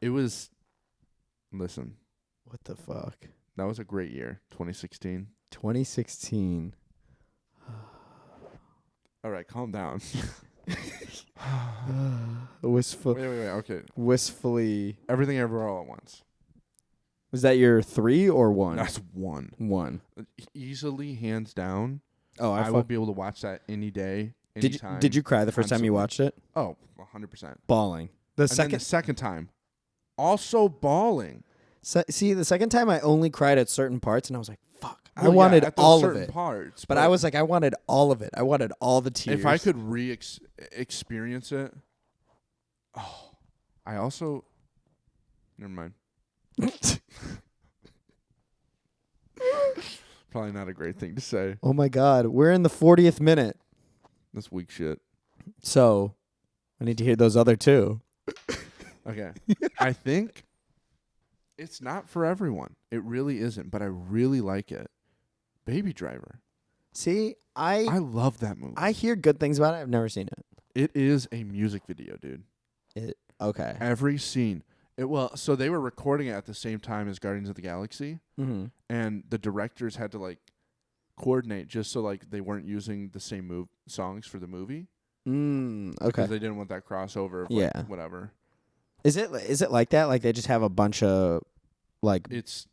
S2: it was. Listen,
S1: what the fuck?
S2: that was a great year, 2016.
S1: 2016.
S2: All right, calm down.
S1: Wistful,
S2: Okay.
S1: wistfully.
S2: Everything Everywhere All at Once.
S1: Was that your 3 or 1?
S2: That's one.
S1: 1.
S2: Easily, hands down.
S1: Oh,
S2: I will be able to watch that any day, anytime.
S1: Did you cry the first time you
S2: constantly.
S1: watched it?
S2: Oh, 100%.
S1: Bawling.
S2: And then the second time, also bawling.
S1: See, the second time I only cried at certain parts, and I was like, "Fuck!" I
S2: Well, yeah,
S1: wanted
S2: at those
S1: all of
S2: certain
S1: it,
S2: parts,
S1: but I was like, I wanted all of it. I wanted all the tears.
S2: if I could experience it. Oh, I also. Never mind. Probably not a great thing to say.
S1: Oh my God, we're in the 40th minute.
S2: That's weak shit.
S1: So I need to hear those other two.
S2: Okay. I think it's not for everyone. It really isn't, but I really like it. Baby Driver.
S1: See,
S2: I love that movie.
S1: I hear good things about it. I've never seen it.
S2: It is a music video, dude.
S1: Okay.
S2: Every scene. So they were recording it at the same time as Guardians of the Galaxy, and the directors had to like coordinate just so like they weren't using the same songs for the movie.
S1: Okay.
S2: Because they didn't want that crossover of like whatever.
S1: Is it like that? Like they just have a bunch of like
S2: It's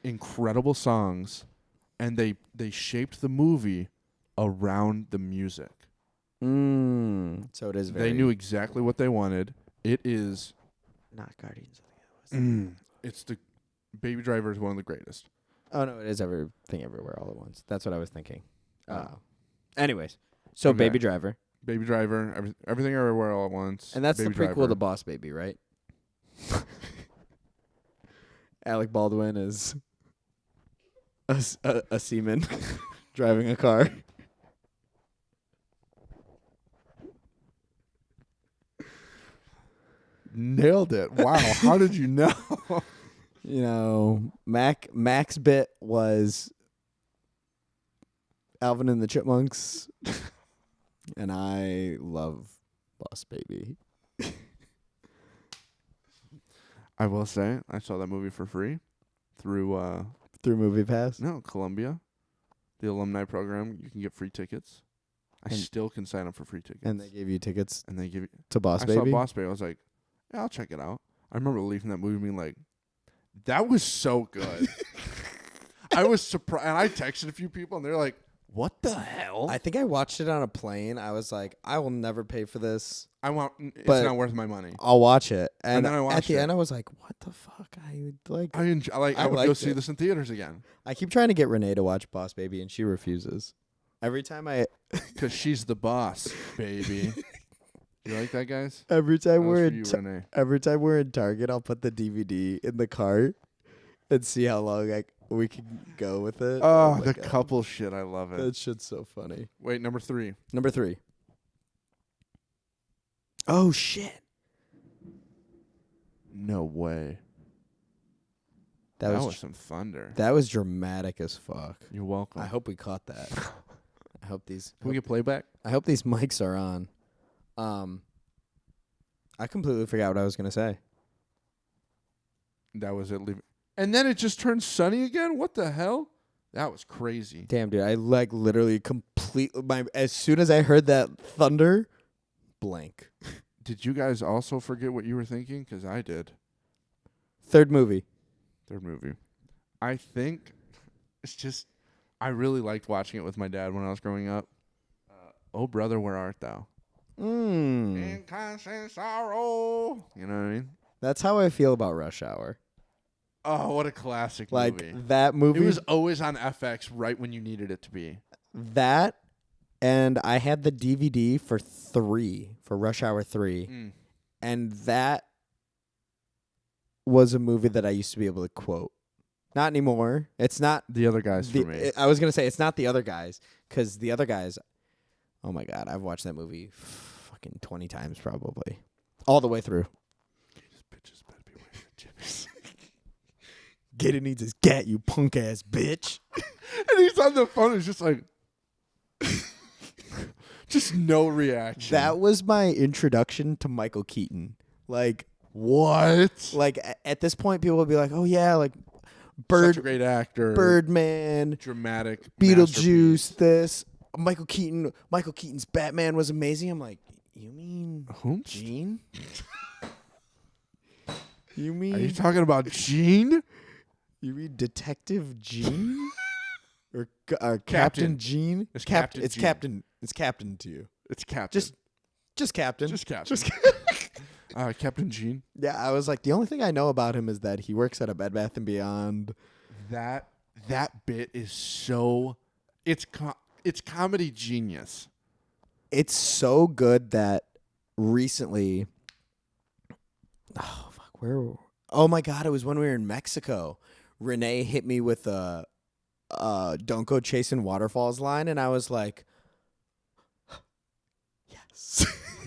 S2: incredible songs, and they shaped the movie around the music.
S1: So it is very.
S2: They knew exactly what they wanted. It is
S1: not Guardians of the Galaxy.
S2: It's the Baby Driver is one of the greatest.
S1: Oh no, it is Everything Everywhere All at Once. That's what I was thinking. Anyways, so okay. Baby Driver.
S2: Baby Driver, Everything Everywhere All at Once.
S1: And that's
S2: Baby
S1: the prequel
S2: Driver.
S1: to Boss Baby, right? Alec Baldwin is a seaman driving a car.
S2: Nailed it. Wow. How did you know?
S1: You know, Mac's bit was Alvin and the Chipmunks, and I love Boss Baby.
S2: I will say, I saw that movie for free through
S1: MoviePass.
S2: No, Columbia, the alumni program. You can get free tickets. I still can sign up for free tickets.
S1: And they gave you tickets.
S2: And they give you
S1: to Boss Baby.
S2: I saw Boss Baby. I was like, yeah, I'll check it out. I remember leaving that movie being like, that was so good. I was surprised. And I texted a few people, and they're like, what the hell?
S1: I think I watched it on a plane. I was like, I will never pay for this.
S2: It's not worth my money.
S1: I'll watch it. And
S2: then I watched
S1: at the end, I was like, what the fuck? I
S2: would go see this in theaters again.
S1: I keep trying to get Renee to watch Boss Baby, and she refuses. Every time
S2: because she's the boss, baby. You like that, guys?
S1: Every time we're in Target, I'll put the DVD in the cart and see how long we can go with it.
S2: Oh the God. Couple shit, I love it.
S1: That shit's so funny.
S2: Wait, number 3.
S1: Oh shit!
S2: No way. That was some thunder.
S1: That was dramatic as fuck.
S2: You're welcome.
S1: I hope we caught that. I hope these.
S2: Can we get playback?
S1: I hope these mics are on. I completely forgot what I was gonna say.
S2: That was it. And then it just turned sunny again. What the hell? That was crazy.
S1: Damn, dude! I literally completely as soon as I heard that thunder, blank.
S2: Did you guys also forget what you were thinking? Because I did.
S1: Third movie.
S2: I think it's just I really liked watching it with my dad when I was growing up. Oh brother, where art thou? In constant sorrow. You know what I mean?
S1: That's how I feel about Rush Hour.
S2: Oh, what a classic movie.
S1: Like, that movie.
S2: It was always on FX right when you needed it to be.
S1: That, and I had the DVD for Rush Hour 3. And that was a movie that I used to be able to quote. Not anymore. It's not.
S2: The Other Guys for me.
S1: I was going to say, it's not The Other Guys, because The Other Guys, oh my God, I've watched that movie fucking 20 times probably. All the way through.
S2: These bitches better be wearing Jimmy's.
S1: Gator needs his gat, you punk ass bitch.
S2: And he's on the phone. It's just like, just no reaction.
S1: That was my introduction to Michael Keaton. Like,
S2: what?
S1: Like, at this point, people would be like, "Oh yeah, like
S2: such a great actor,
S1: Birdman,
S2: dramatic,
S1: Beetlejuice." This Michael Keaton's Batman was amazing. I'm like, you mean Gene? You mean?
S2: Are you talking about Gene?
S1: You mean Detective Gene? or Captain Gene?
S2: It's Captain.
S1: It's
S2: Gene.
S1: Captain. It's Captain to you.
S2: It's Captain.
S1: Just Captain.
S2: Just Captain. Captain Gene.
S1: Yeah, I was like, the only thing I know about him is that he works at a Bed Bath & Beyond.
S2: That bit is so... It's comedy genius.
S1: It's so good that recently... Oh, fuck. Oh, my God. It was when we were in Mexico. Renee hit me with a "Don't go chasing waterfalls" line, and I was like,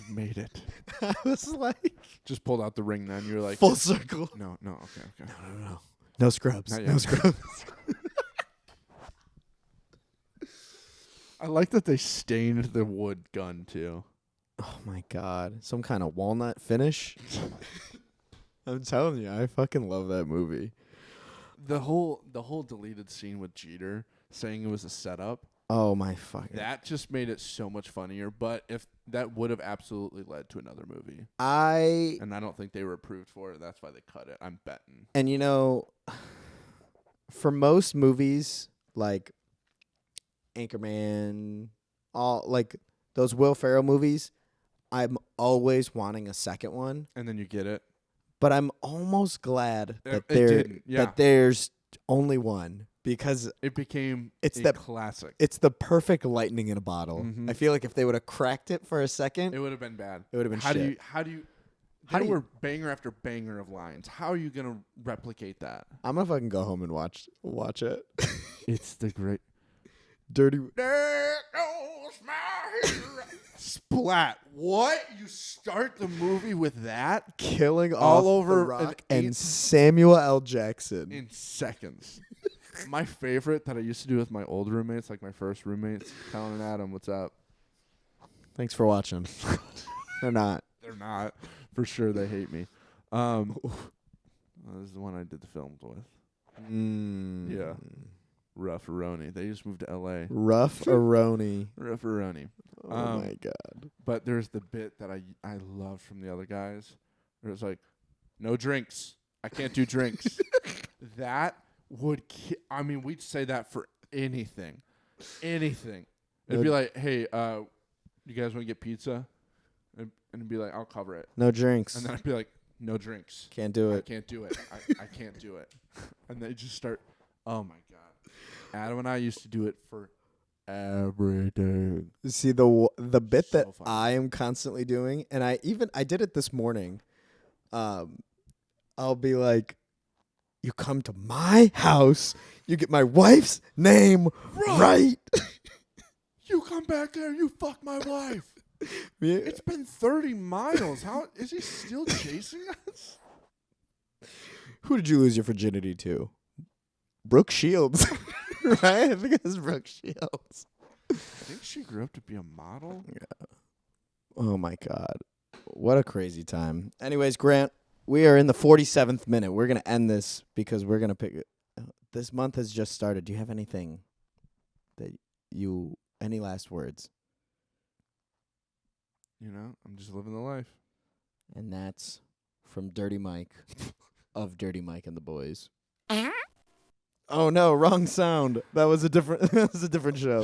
S2: We made it.
S1: I was like,
S2: Just pulled out the ring then. You were like,
S1: full circle.
S2: no, okay.
S1: No. No scrubs.
S2: Not
S1: No
S2: yet.
S1: scrubs.
S2: I like that they stained the wood gun too.
S1: Oh my god. Some kind of walnut finish. I'm telling you, I fucking love that movie.
S2: The whole deleted scene with Jeter saying it was a setup,
S1: Oh my fucking.
S2: that just made it so much funnier. But if that would have absolutely led to another movie, and I don't think they were approved for it. That's why they cut it. I'm betting.
S1: And you know, for most movies like Anchorman, all like those Will Ferrell movies, I'm always wanting a second one.
S2: And then you get it.
S1: But I'm almost glad that
S2: It
S1: there's only one, because
S2: It became
S1: It's
S2: a classic.
S1: it's the perfect lightning in a bottle.
S2: Mhm.
S1: I feel like if they would have cracked it for a second,
S2: It would have been bad.
S1: it would have been
S2: How
S1: shit.
S2: do you? How
S1: How
S2: There
S1: do you-
S2: were banger after banger of lines. How are you gonna replicate that?
S1: I'm gonna fucking go home and watch it.
S2: It's the great.
S1: Dirty.
S2: There goes my hero. Splat. What? You start the movie with that
S1: Killing
S2: All
S1: off
S2: over
S1: The
S2: an
S1: Rock and
S2: eight-
S1: Samuel L. Jackson.
S2: in seconds. My favorite that I used to do with my old roommates, like my first roommates, Colin and Adam, what's up?
S1: Thanks for watching. They're not.
S2: They're not. For sure they hate me. This is the one I did the films with. Yeah. Rough-a-roni. They just moved to L.A.
S1: Rough-a-roni.
S2: Rough-a-roni.
S1: Oh my god.
S2: But there's the bit that I loved from the other guys. It was like, no drinks. I can't do drinks. That would I mean, we'd say that for anything. Anything. It'd be like, hey, you guys want to get pizza? And it'd be like, I'll cover it.
S1: No drinks.
S2: And then I'd be like, no drinks.
S1: Can't do
S2: I
S1: it.
S2: can't do it. I can't do it. And they just start, oh my God. Adam and I used to do it for everything.
S1: See the bit
S2: So
S1: that
S2: funny.
S1: I am constantly doing, and I did it this morning. I'll be like, you come to my house, you get my wife's name right.
S2: You come back there, you fuck my wife. It's been 30 miles. How is he still chasing us?
S1: Who did you lose your virginity to? Brooke Shields. Right? I think it was Brooke Shields.
S2: I think she grew up to be a model.
S1: Oh my god. What a crazy time. Anyways, Grant, we are in the 47th minute. We're going to end this because we're going to pick it. This month has just started. Do you have anything any last words?
S2: You know, I'm just living the life.
S1: And that's from Dirty Mike of Dirty Mike and the Boys. Oh no, wrong sound. That was a different show.